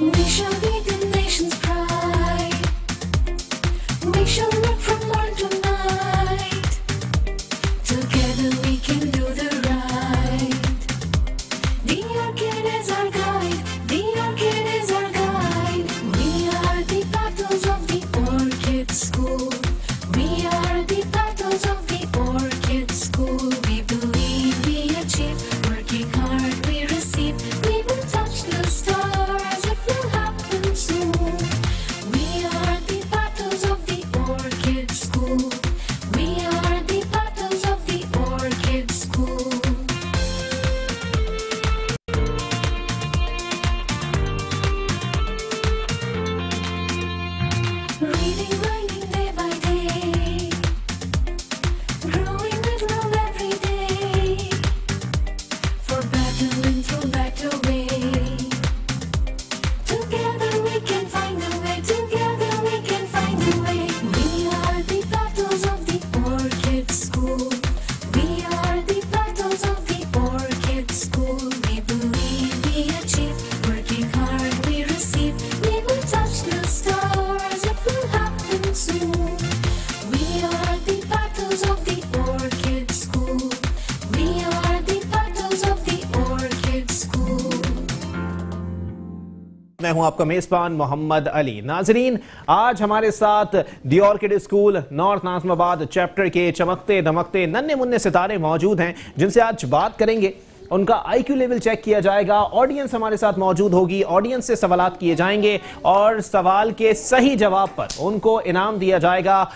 We shall be the nation's pride. We shall work from morn to night. Together we can do the right. The orchid is our guide. The orchid is our guide. We are the battles of the orchid school. We are the battles of the orchid school. We believe we achieve. Working hard we receive. We will touch the stars. It will happen soon. We are the battles of the orchid school. We are the battles of the orchid school. Reading, learning day by day, growing with love every day, for battling through better way. Together we can find a way, together we can find a way. We are the battles of the orchid school. We are the battles of the orchid school. We believe we achieve, working hard we receive. We will touch the stars, it will happen soon. We are the battles of the orchid school. We are the battles of the orchid school. मैं हूं आपका मेजबान मोहम्मद अली। नाजरीन, आज हमारे साथ the Orchid School North Nazimabad chapter के चमकते दमकते नन्हे मुन्ने सितारे मौजूद हैं, जिनसे आज बात करेंगे। उनका आईक्यू लेवल चेक किया जाएगा। ऑडियंस हमारे साथ मौजूद होगी, ऑडियंस से सवालात किए जाएंगे और सवाल के सही जवाब पर उनको इनाम दिया जाएगा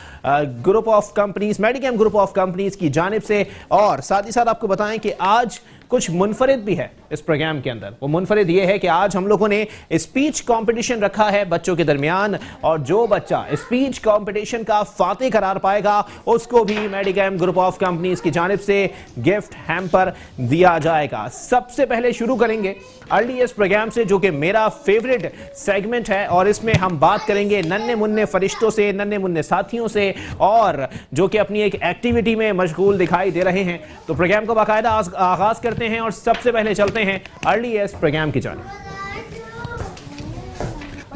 group of companies, Medicam group of companies की जानिब से। और साथ ही साथ आपको बताएं कि आज कुछ मुनफरिद भी है इस प्रोग्राम के अंदर। वो मुनफरिद ये है कि आज हम लोगों ने स्पीच कंपटीशन रखा है बच्चों के दरमियान, और जो बच्चा स्पीच कंपटीशन का फातेह करार पाएगा उसको भी मेडिकेम ग्रुप ऑफ कंपनीज की जानिब से गिफ्ट हैम्पर दिया जाएगा। सबसे पहले शुरू करेंगे अर्लीस्ट प्रोग्राम से, जो कि मेरा फेवरेट सेगमेंट है, और इसमें हम बात करेंगे नन्हे मुन्ने फरिश्तों से, नन्हे मुन्ने साथियों से, और जो कि अपनी एक एक्टिविटी में मशगूल दिखाई दे रहे हैं। तो प्रोग्राम को बाकायदा आगाज करते हैं और सबसे पहले चलते हैं अर्लीस्ट प्रोग्राम की जानिब।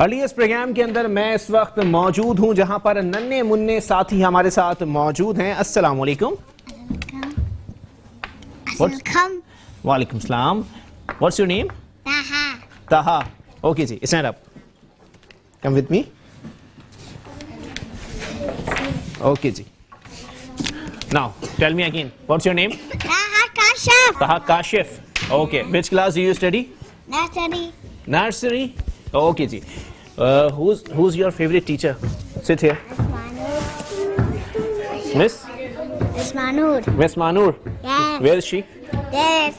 अर्लीस्ट प्रोग्राम के अंदर मैं इस वक्त मौजूद हूं जहां पर नन्हे मुन्ने साथी हमारे साथ मौजूद हैं। अस्सलाम वालेकुम। वालेकुम सलाम। What's your name? Taha. Taha. Okay जी, stand up, come with me. Okay जी, now tell me again, what's your name? Taha Kashaf. Taha Kashif. Okay, which class do you study? Nursery. Nursery. Okay जी. Who's your favorite teacher? Sit here. Miss Manur. Miss Manur. Yes. Where is she? There.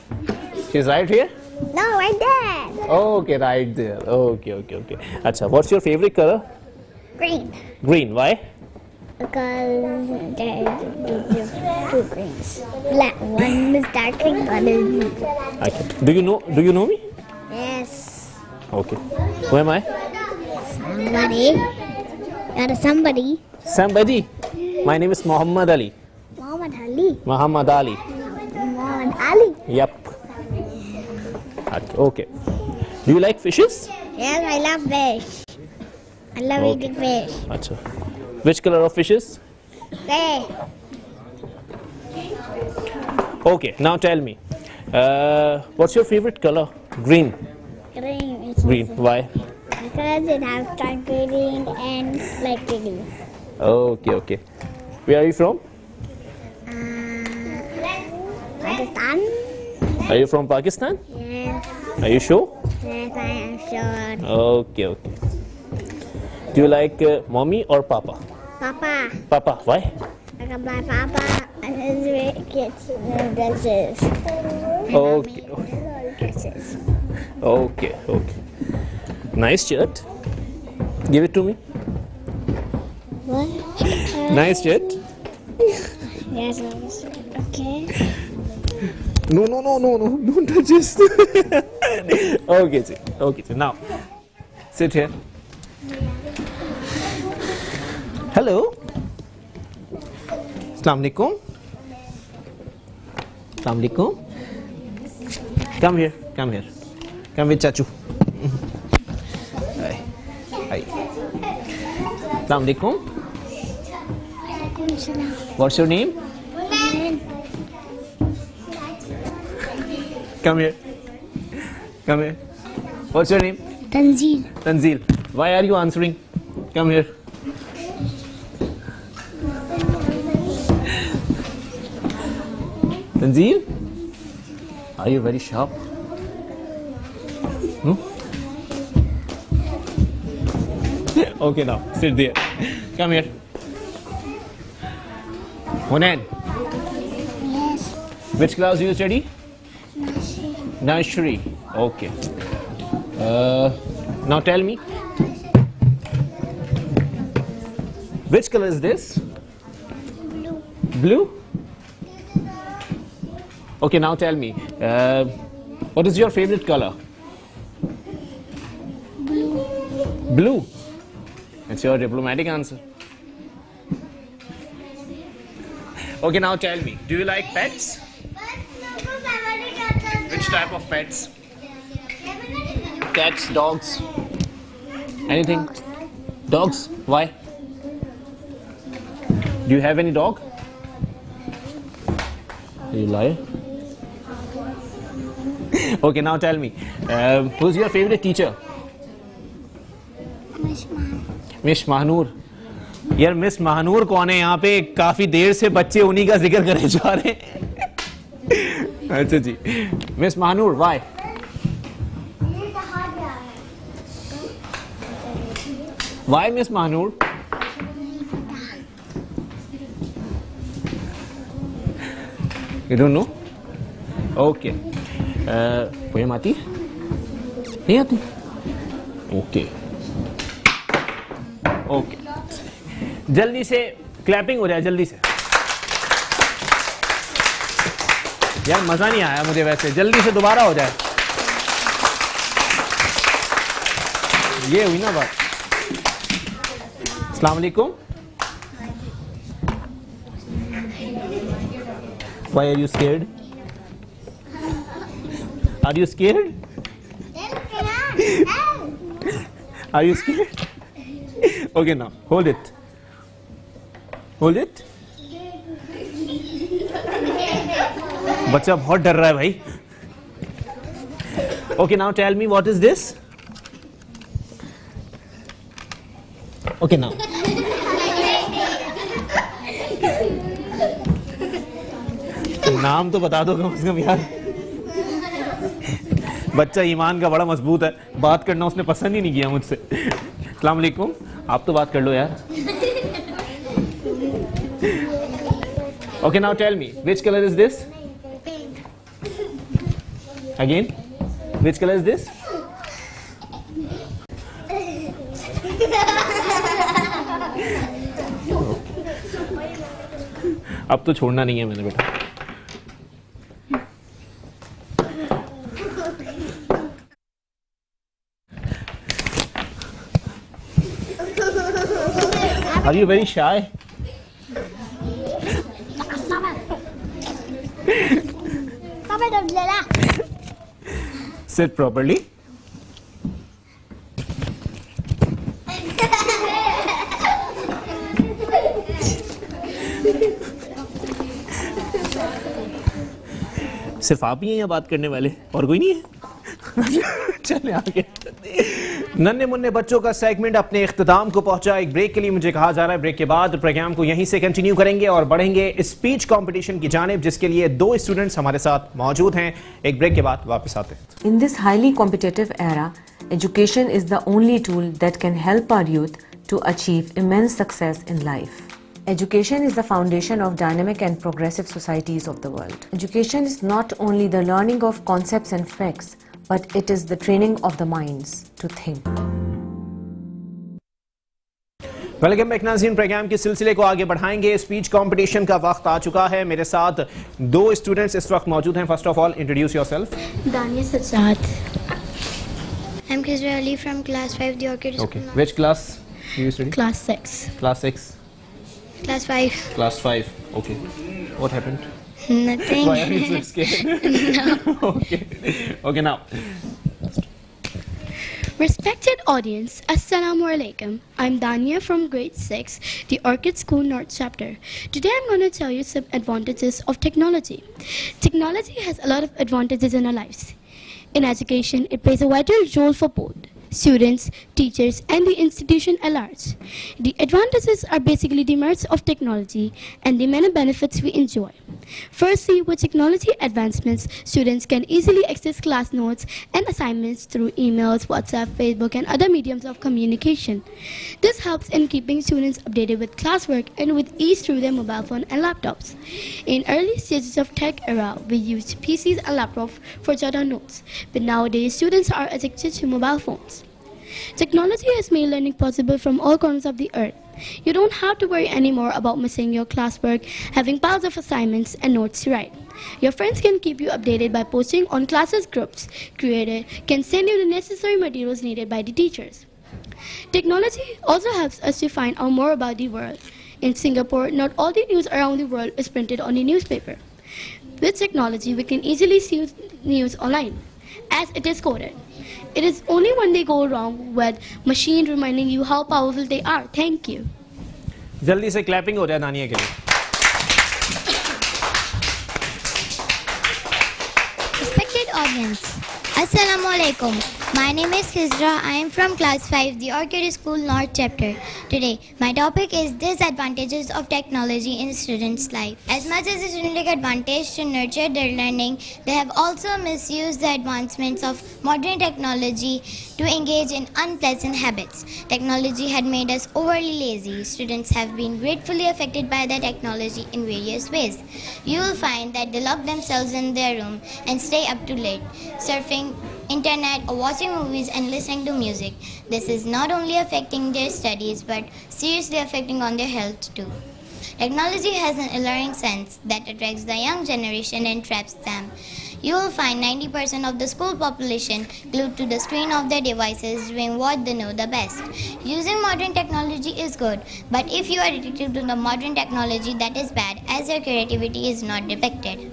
She's right here. No, right there. Okay, right there. Okay. अच्छा, what's your favorite color? Green. Green. Why? Because there's two greens. Black. One is dark green, one is blue. Okay. Do you know me? Yes. Okay. Who am I? Somebody. You're somebody. Somebody. My name is Muhammad Ali. Muhammad Ali. Muhammad Ali. Muhammad Ali. Yep. Okay. Do you like fishes? Yes, I love fish. I love eating fish. अच्छा. Which color of fishes? Hey. Okay, now tell me, what's your favorite color? Green. Green. It's Green. Why? because it has dark green and light green. Okay. Where are you from? Pakistan? Are you from Pakistan? Yes. Are you sure? Yes, I am sure. Okay. Do you like mommy or papa? Papa. Papa. Why? Because my papa and his kids dresses. Okay. Dresses. Okay. Nice shirt. Give it to me. What? Nice shirt. Yes. Okay. No, don't touch this. Okay, sir. Now, sit here. Hello. Assalamu alaikum. Come here. Come with Chachu. Hi. Assalamu alaikum. What's your name? Come here. Come here. What's your name? Tanzeel. Tanzeel. Why are you answering? Come here. Tanzeel, are you very sharp? No? Okay, now sit there. Come here. Hunain, Yes. which class do you study? Nursery. Okay. Now tell me, which color is this? Blue. Blue? Okay, now tell me, what is your favorite color? Blue. Blue. It's your diplomatic answer. Okay, now tell me, do you like pets? Which type of pets? Cats, dogs? Anything? Dogs? Why? Do you have any dog? You lie. Okay, now tell me, who's your favorite teacher? Miss Mom. Miss Mahnoor. यार miss Mahnoor कौन है यहाँ पे? काफी देर से बच्चे उन्हीं का जिक्र करे जा रहे हैं. अच्छा जी, miss Mahnoor, why? Why miss Mahnoor? You don't know? Okay. Poem आती है? नहीं आती? Okay. Okay. जल्दी से क्लैपिंग हो जाए, जल्दी से. यार मजा नहीं आया मुझे वैसे, जल्दी से दोबारा हो जाए. ये हुई ना बात. अस्सलाम वालेकुम. Why are you scared? Are you scared? Are you scared? Okay, now hold it. Hold it. बच्चा बहुत डर रहा है भाई. Okay, now tell me, what is this? Okay, now. नाम तो बता दो कम से कम यार. बच्चा ईमान का बड़ा मजबूत है, बात करना उसने पसंद ही नहीं किया मुझसे. अस्सलाम वालेकुम, आप तो बात कर लो यार. Okay, now tell me, which color is this? Again, which color is this? अब तो छोड़ना नहीं है मैंने बेटा. Are you very shy? Sit properly. सिर्फ आप ही हैं यहाँ बात करने वाले, और कोई नहीं है? चले आगे. नन्हे मुन्ने बच्चों का सेगमेंट अपने इख्तिताम को पहुंचा. एक ब्रेक के लिए मुझे कहा जा रहा है. ब्रेक के बाद प्रोग्राम को यहीं से कंटिन्यू करेंगे और बढ़ेंगे स्पीच कंपटीशन की जानिब, जिसके लिए 2 स्टूडेंट्स हमारे साथ मौजूद हैं. एक ब्रेक के बाद वापस आते हैं. In this highly competitive era, education is the only tool that can help our youth to achieve immense success in life. Education is the foundation of dynamic and progressive societies of the world. Education is not only the learning of concepts and facts, but it is the training of the minds to think. Welcome back नाज़रीन. Programme के सिलसिले को आगे बढ़ाएंगे. Speech competition का वक्त आ चुका है. मेरे साथ 2 स्टूडेंट्स इस वक्त मौजूद हैं. First of all introduce yourself. Dania Sajjad. I'm Khizra Ali from class 5, the Orchid School. Okay. Which class do you study? Class 6. Class 6. Class 5. Class 5. Okay. What happened? Nothing. Why are you so scared? No. Okay. Okay, now. Respected audience, Assalamu alaikum. I'm Dania from grade 6, the Orchid School North Chapter. Today I'm going to tell you some advantages of technology. Technology has a lot of advantages in our lives. In education, it plays a vital role for both students, teachers, and the institution at large. The advantages are basically the merits of technology and the many benefits we enjoy. Firstly, with technology advancements, students can easily access class notes and assignments through emails, WhatsApp, Facebook, and other mediums of communication. This helps in keeping students updated with classwork and with ease through their mobile phone and laptops. In early stages of tech era, we used PCs and laptops for jotting notes, but nowadays students are addicted to mobile phones. Technology has made learning possible from all corners of the earth. You don't have to worry anymore about missing your classwork, having piles of assignments and notes to write. Your friends can keep you updated by posting on classes groups. Creators can send you the necessary materials needed by the teachers. Technology also helps us to find out more about the world. In Singapore, not all the news around the world is printed on the newspaper. With technology, we can easily see news online, as it is coded. It is only when they go wrong with machine reminding you how powerful they are. Thank you. जल्दी से clapping हो जाए दानिया के लिए. Respected audience, Assalamu alaikum. My name is Khizra. I am from class 5, the Orchid School North Chapter. Today, my topic is disadvantages of technology in students' life. As much as the students take advantage to nurture their learning, they have also misused the advancements of modern technology to engage in unpleasant habits. Technology had made us overly lazy. Students have been gratefully affected by the technology in various ways. You will find that they lock themselves in their room and stay up too late, surfing internet or watching movies and listening to music. This is not only affecting their studies but seriously affecting on their health too. Technology has an alluring sense that attracts the young generation and traps them. You will find 90% of the school population glued to the screen of their devices doing what they know the best. Using modern technology is good, but if you are addicted to the modern technology, that is bad, as your creativity is not depicted.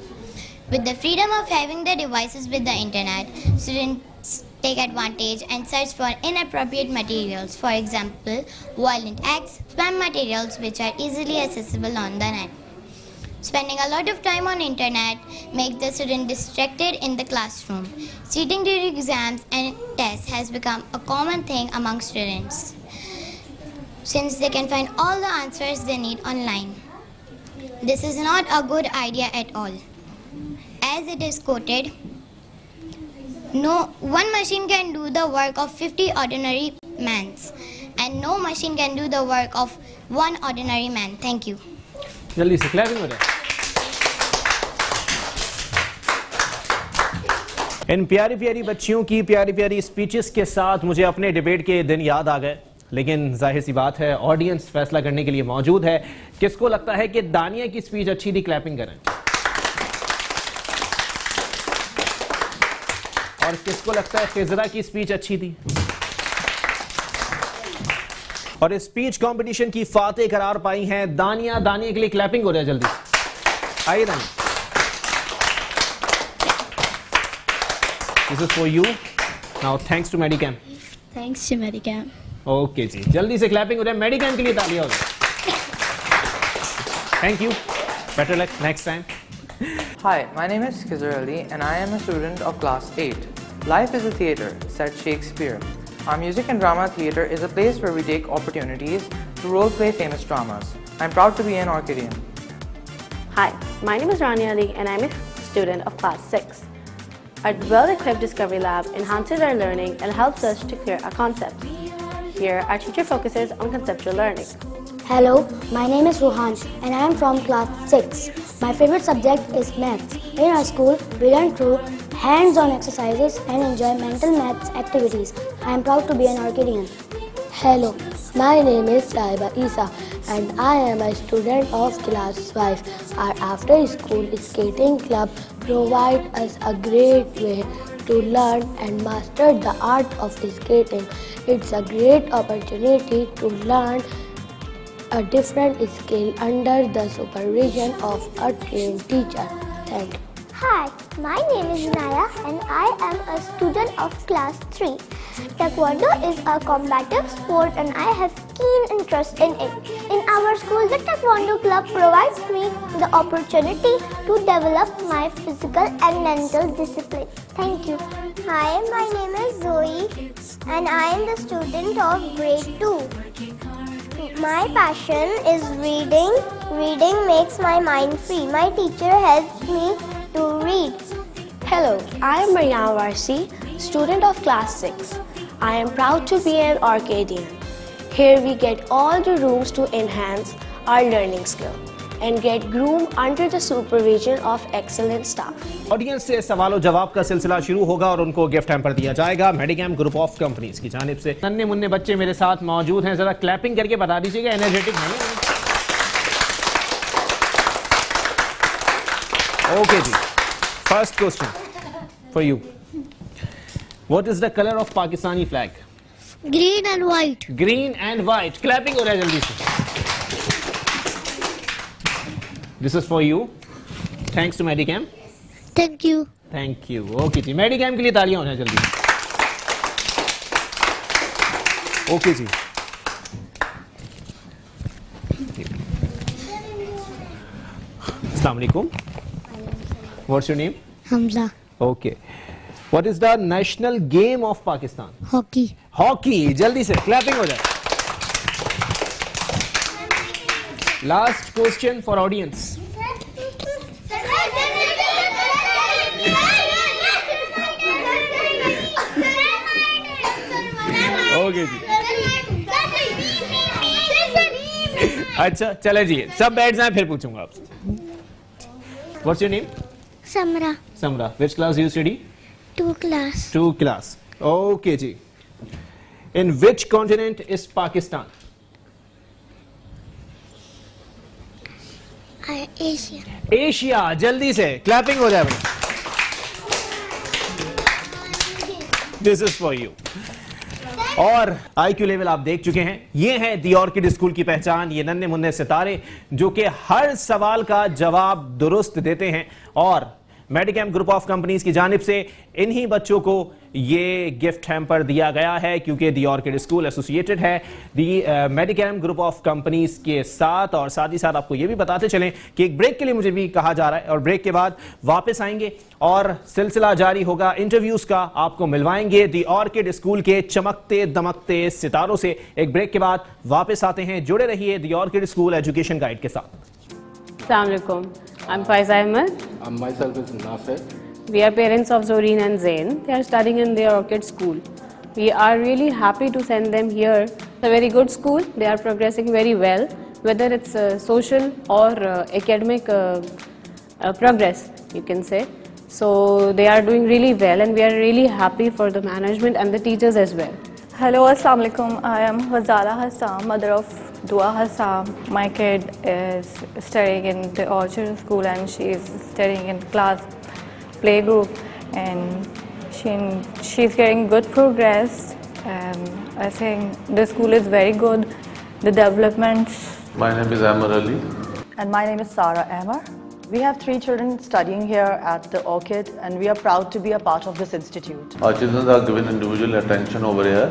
With the freedom of having their devices with the internet, students take advantage and search for inappropriate materials, for example, violent acts, spam materials which are easily accessible on the net. Spending a lot of time on internet makes the student distracted in the classroom. Cheating during exams and tests has become a common thing among students, since they can find all the answers they need online. This is not a good idea at all. As it is quoted, no one machine can do the work of 50 ordinary men, and no machine can do the work of one ordinary man. Thank you. जल्दी से clapping हो जाए. इन प्यारी प्यारी बच्चियों की प्यारी प्यारी स्पीचेस के साथ मुझे अपने डिबेट के दिन याद आ गए. लेकिन जाहिर सी बात है, ऑडियंस फैसला करने के लिए मौजूद है. किसको लगता है कि दानिया की स्पीच अच्छी थी? क्लैपिंग करें. और किसको लगता है खिजरा की स्पीच अच्छी थी? और इस स्पीच कंपटीशन की फातेह करार पाई हैं दानिया. दानिया के लिए क्लैपिंग हो जाए जल्दी. आइए Dania. This is for you. Now thanks to Medicam. Thanks to Medicam. Okay जी, जल्दी से क्लैपिंग हो जाए. मेडिकैम के लिए तालियां हो जाए. Thank you. Better luck next time. Hi, my name is Khizr Ali and I am a student of class 8. Life is a theatre, said Shakespeare. Our music and drama theatre is a place where we take opportunities to role-play famous dramas. I'm proud to be an Orchidian. Hi, my name is Rani Ali and I'm a student of class 6. Our well-equipped Discovery Lab enhances our learning and helps us to clear our concepts. Here, our teacher focuses on conceptual learning. Hello, my name is Rohan and I am from class 6. My favorite subject is maths. In our school, we learn through hands-on exercises and enjoy mental maths activities. I am proud to be an Orchidian. Hello, my name is Saiba Isa and I am a student of class 5. Our after-school skating club provides us a great way to learn and master the art of skating. It's a great opportunity to learn a different skill under the supervision of a trained teacher. Thank you. Hi, my name is Naya and I am a student of class 3. Taekwondo is a combative sport and I have keen interest in it. In our school, the Taekwondo club provides me the opportunity to develop my physical and mental discipline. Thank you. Hi, my name is Zoe and I am the student of grade 2. My passion is reading. Reading makes my mind free. My teacher helps me to read. Hello, I am Mariana Varsi, student of class 6. I am proud to be an Arcadian. Here we get all the rooms to enhance our learning skill and get groomed under the supervision of excellent staff. Audience से सवालों जवाब का सिलसिला शुरू होगा और उनको gift hamper दिया जाएगा मेडिकैम ग्रुप ऑफ कंपनीज की जानिब से। नन्हे मुन्ने बच्चे मेरे साथ मौजूद हैं, जरा क्लैपिंग करके बता दीजिएगा एनर्जेटिक हैं। ओके जी, first question for you, what is the colour of Pakistani flag? Green and white. Green and white. Clapping हो रहा है जल्दी से। This is for you, thanks to Medicam. Thank you. Thank you. Okay जी, Medicam के लिए तालियां होना जल्दी। ओके जी, अस्सलाम वालेकुम, what's your name? Hamza. Okay, what is the national game of Pakistan? Hockey. Hockey. जल्दी से क्लैपिंग हो जाए। Last question for audience. Okay जी, अच्छा चले जी, सब बैठ जाए फिर पूछूंगा आपसे। What's your name? Samra. Samra. Which class you study? 2 class. 2 class. Okay जी, in which continent is Pakistan? Asia. Asia. जल्दी से क्लैपिंग हो जाए भाई। This is for you. और IQ लेवल आप देख चुके हैं, ये है दी ऑर्किड स्कूल की पहचान, ये नन्हे मुन्ने सितारे जो कि हर सवाल का जवाब दुरुस्त देते हैं। और मेडिकैम ग्रुप ऑफ कंपनीज की जानिब से इन्हीं बच्चों को ये गिफ्ट हैम्पर दिया गया है क्योंकि दी ऑर्किड स्कूल एसोसिएटेड है दी मेडिकैम ग्रुप ऑफ कंपनीज के साथ। और साथ ही साथ आपको ये भी बताते चलें कि एक ब्रेक के लिए मुझे भी कहा जा रहा है और ब्रेक के बाद वापस आएंगे और सिलसिला जारी होगा इंटरव्यूज का। आपको मिलवाएंगे दी ऑर्किड स्कूल के चमकते दमकते सितारों से। एक ब्रेक के बाद वापस आते हैं, जुड़े रहिए दी ऑर्किड स्कूल एजुकेशन गाइड के साथ। Assalamu alaikum. I'm Faiz Ahmed. Myself is Nasir. We are parents of Zoreen and Zain. They are studying in their Orchid School. We are really happy to send them here. It's a very good school. They are progressing very well, whether it's social or academic progress, you can say. So they are doing really well and we are really happy for the management and the teachers as well. Hello, Assalamu alaikum. I am Hazala Hassam, mother of Dua Hassam. My kid is studying in the Orchard School and she is studying in class playgroup and she's getting good progress. I think the school is very good. The developments. My name is Amar Ali. And my name is Sarah Amar. We have 3 children studying here at the Orchid and we are proud to be a part of this institute. Our children are given individual attention over here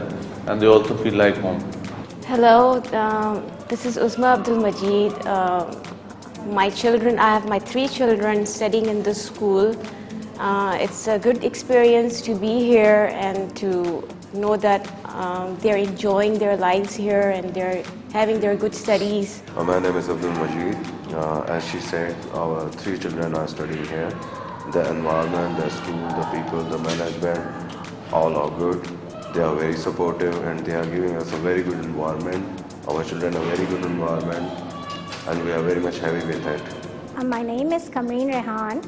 and they also feel like home. Hello, this is Uzma Abdul Majid. I have my 3 children studying in this school. It's a good experience to be here and to know that they're enjoying their lives here and they're having their good studies. My name is Abdul Majid. As she said, our 3 children are studying here. The environment, the school, the people, the management, all are good. They are very supportive and they are giving us a very good environment. Our children are very good environment and we are very much happy with it. My name is Kamreen Rehan.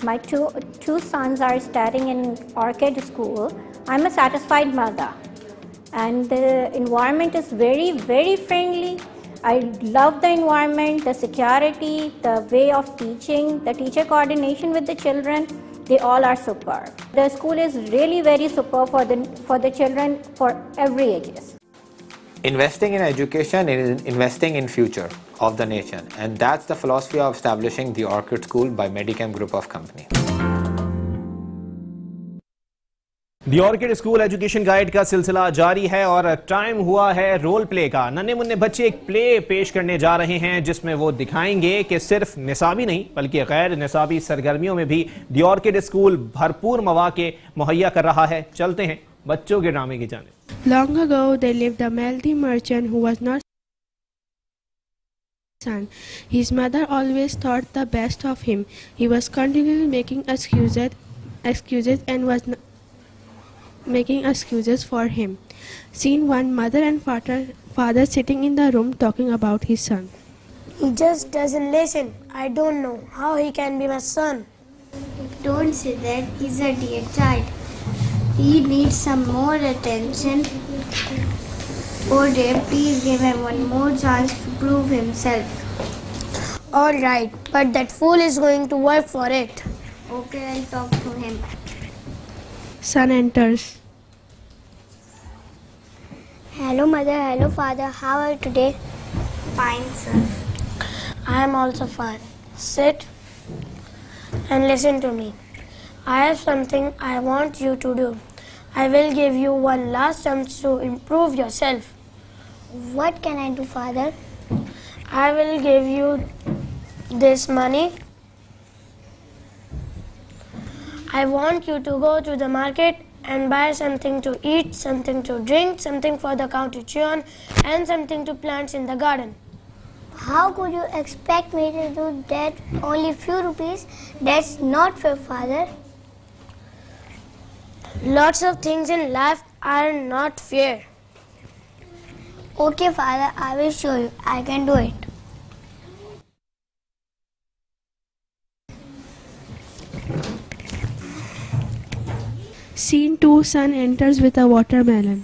My two sons are studying in Orchid School. I'm a satisfied mother and the environment is very, very friendly. I love the environment, the security, the way of teaching, the teacher coordination with the children. They all are superb. The school is really very superb for the children for every ages. Investing in education is investing in future of the nation, and that's the philosophy of establishing the Orchid School by Medicam Group of Company. The Orchid School education guide का सिलसिला जारी है और time हुआ है role play का। नन्हे मुन्ने बच्चे एक प्ले पेश करने जा रहे हैं जिसमें वो दिखाएंगे कि सिर्फ निसाबी नहीं बल्कि गैर निसाबी सरगर्मियों में भी दी ऑर्किड स्कूल भरपूर मौके मुहैया कर रहा है। चलते हैं बच्चों के ड्रामे की जानिब। Long ago there lived a wealthy merchant who was not son. His mother always thought the best of him. He was continually making excuses and was making excuses for him. Scene 1. Mother and father sitting in the room talking about his son. He just doesn't listen. I don't know how he can be my son. Don't say that. He's a dear child. He needs some more attention. Oh dear, please give him one more chance to prove himself. All right, but that fool is going to work for it. Okay, I'll talk to him. Son enters. Hello mother, hello father, how are you today? Fine, sir. I am also fine. Sit and listen to me. I have something I want you to do. I will give you one last chance to improve yourself. What can I do, father? I will give you this money. I want you to go to the market and buy something to eat, something to drink, something for the cow to chew on, and something to plant in the garden. How could you expect me to do that? Only few rupees? That's not fair, father. Lots of things in life are not fair. Okay, father, I will show you. I can do it. Scene 2. Son enters with a watermelon.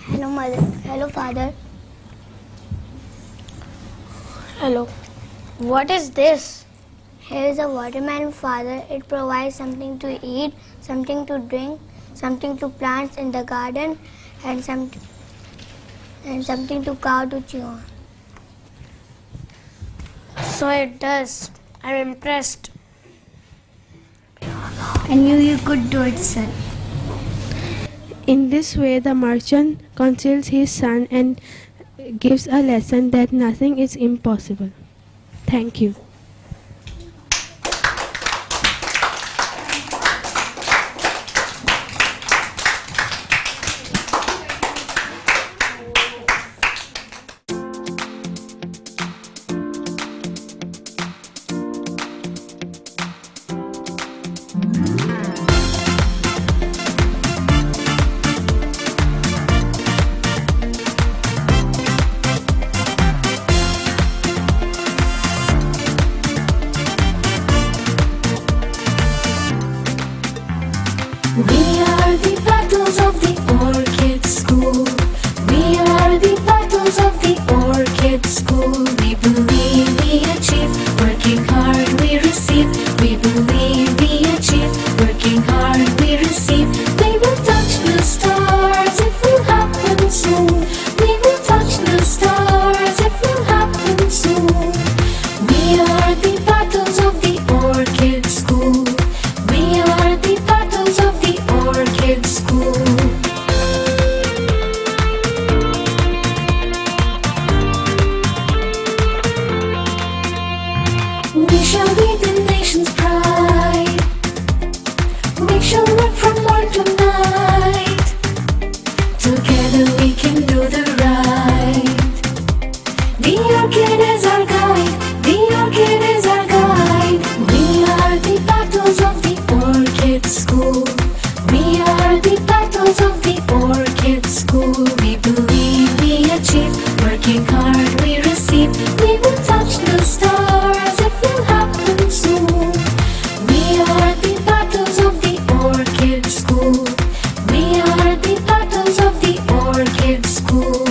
Hello, mother. Hello, father. Hello. What is this? Here is a watermelon, father. It provides something to eat, something to drink, something to plants in the garden, and something to cow to chew on. So it does. I'm impressed. I knew you could do it, son. In this way, the merchant consoles his son and gives a lesson that nothing is impossible. Thank you. We are the battles of the Orchid School. We are the battles of the Orchid School. We believe we achieve, working hard we receive. We believe we achieve, working hard we receive. We will touch the stars, it will happen soon. We will touch the stars, it will happen soon. We are the battles of the Orchid School. We are the battles of the Orchid School. We shall be the nation's pride. We shall work from morn to night. Together we can do the right. The orchid is our guide. The orchid is our guide. We are the battles of the Orchid School. We are the battles of the Orchid School. We believe we achieve, working hard we receive. We will touch the stars, it will happen soon. We are the battles of the Orchid School. We are the battles of the Orchid School.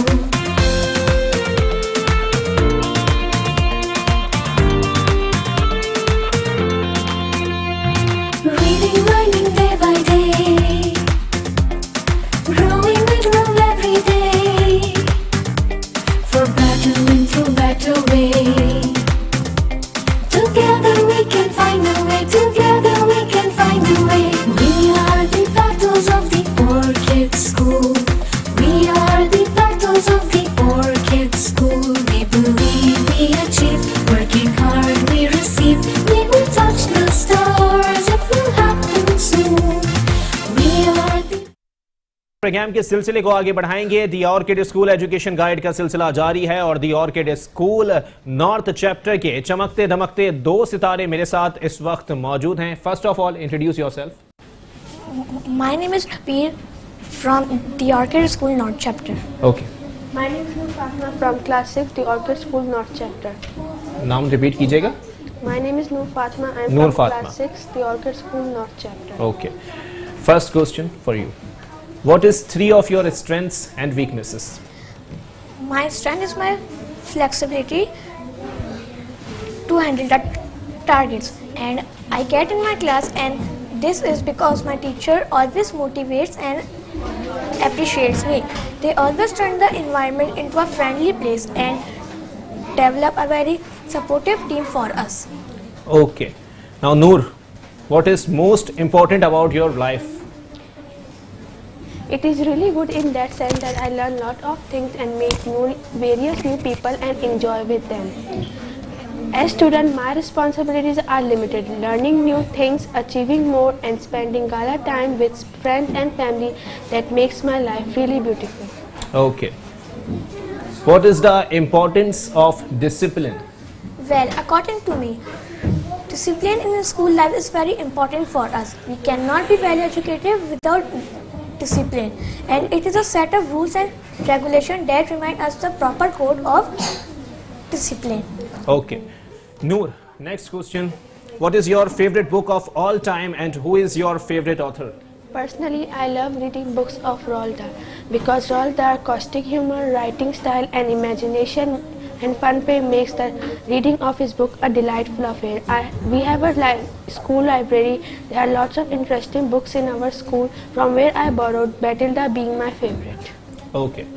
Reading, learning day by day, growing with love every programme के सिलसिले को आगे बढ़ाएंगे। The Orchid School education guide का सिलसिला जारी है और the Orchid School north chapter के चमकते धमकते 2 सितारे मेरे साथ इस वक्त मौजूद हैं। First of all introduce yourself. My name is Kabir from the Orchid School north chapter. Okay. My name is Noor Fatima from class 6 the Orchid School north chapter. नाम रिपीट कीजिएगा। My name is Noor Fatima, I am from class 6 the Orchid School north chapter. Okay. First question for you, what is 3 of your strengths and weaknesses? My strength is my flexibility to handle the targets, and I get in my class, and this is because my teacher always motivates and appreciates me. They always turn the environment into a friendly place and develop a very supportive team for us. Okay. Now Noor, what is most important about your life? It is really good in that sense that I learn lot of things and make various new people and enjoy with them. As student, my responsibilities are limited. Learning new things, achieving more, and spending a lot of time with friends and family that makes my life really beautiful. Okay. What is the importance of discipline? Well, according to me, discipline in the school life is very important for us. We cannot be well educated without discipline, and it is a set of rules and regulation that remind us the proper code of discipline. Okay. Noor, next question. What is your favorite book of all time and who is your favorite author? Personally, I love reading books of Roald Dahl because Roald Dahl's caustic humor, writing style and imagination and fun way makes the reading of his book a delightful affair. We have a school library. There are lots of interesting books in our school from where I borrowed, Batilda being my favorite. Okay.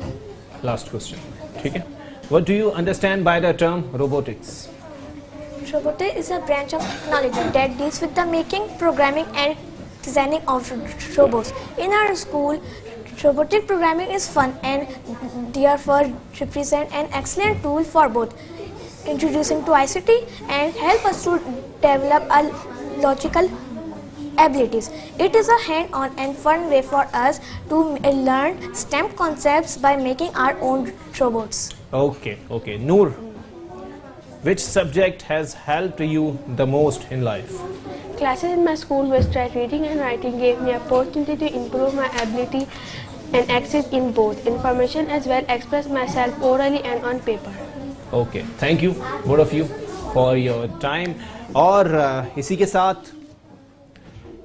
Last question. Okay. What do you understand by the term robotics? Robotics is a branch of technology that deals with the making, programming and designing of robots. In our school, robotic programming is fun and therefore represent an excellent tool for both introducing to ICT and help us to develop our logical abilities. It is a hand-on and fun way for us to learn STEM concepts by making our own robots. Okay, okay. Noor, which subject has helped you the most in life? Classes in my school where reading and writing gave me opportunity to improve my ability and access in both information as well express myself orally and on paper. Okay, thank you both of you for your time. और इसी के साथ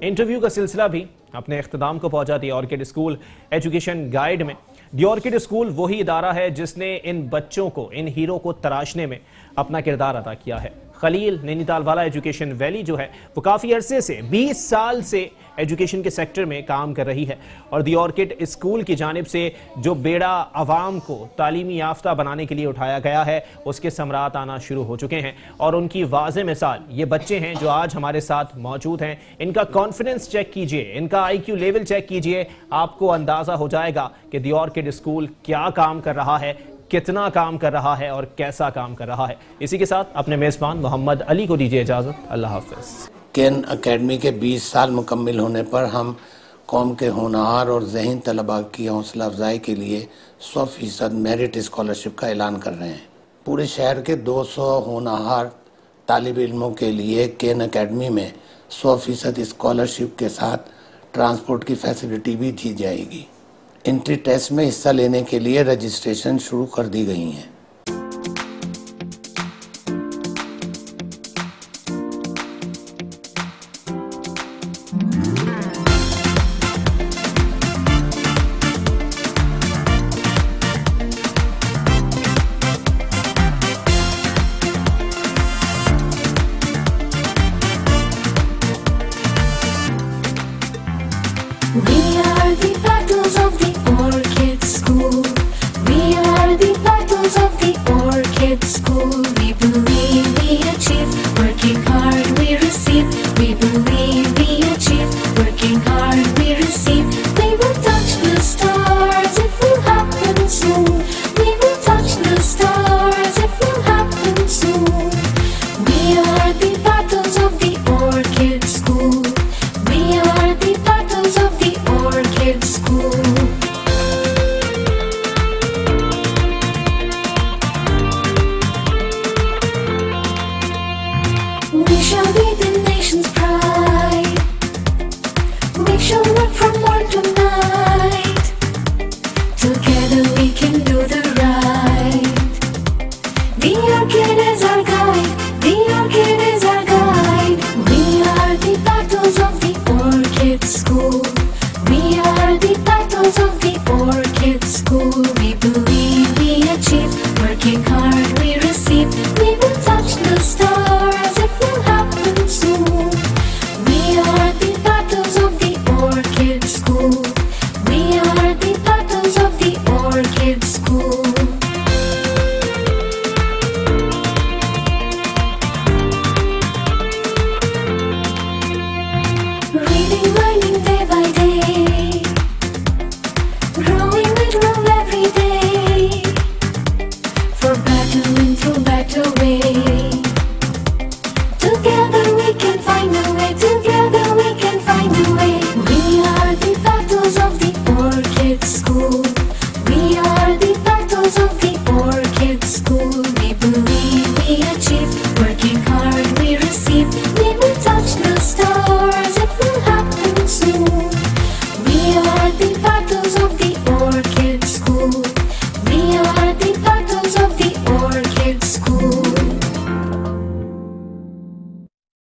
interview का सिलसिला भी अपने इख्तिताम को पहुंचा दी ऑर्किड स्कूल एजुकेशन गाइड में। दी ऑर्किड स्कूल वही इदारा है जिसने इन बच्चों को, इन हीरो को तराशने में अपना किरदार अदा किया है। खलील नैनीताल वाला एजुकेशन वैली जो है वो काफ़ी अरसे से 20 साल से एजुकेशन के सेक्टर में काम कर रही है और दी ऑर्किड स्कूल की जानिब से जो बेड़ा आवाम को तालीमी याफ्ता बनाने के लिए उठाया गया है उसके समरात आना शुरू हो चुके हैं और उनकी वाज़े मिसाल ये बच्चे हैं जो आज हमारे साथ मौजूद हैं। इनका कॉन्फिडेंस चेक कीजिए, इनका IQ लेवल चेक कीजिए, आपको अंदाज़ा हो जाएगा कि दी ऑर्किड स्कूल क्या काम कर रहा है, कितना काम कर रहा है और कैसा काम कर रहा है। इसी के साथ अपने मेज़बान मोहम्मद अली को दीजिए इजाज़त। अल्लाह हाफ़िज़। केन अकेडमी के 20 साल मुकम्मिल होने पर हम कौम के होनहार और ज़हीन तलबा की हौसला अफजाई के लिए 100% मेरिट स्कॉलरशिप का ऐलान कर रहे हैं। पूरे शहर के 200 होनहार तालिब इल्मों के लिए केन अकेडमी में 100% स्कॉलरशिप के साथ ट्रांसपोर्ट की फैसिलिटी भी दी जाएगी। एंट्री टेस्ट में हिस्सा लेने के लिए रजिस्ट्रेशन शुरू कर दी गई हैं। We are the battles of the Orchid School. We are the battles of the Orchid School.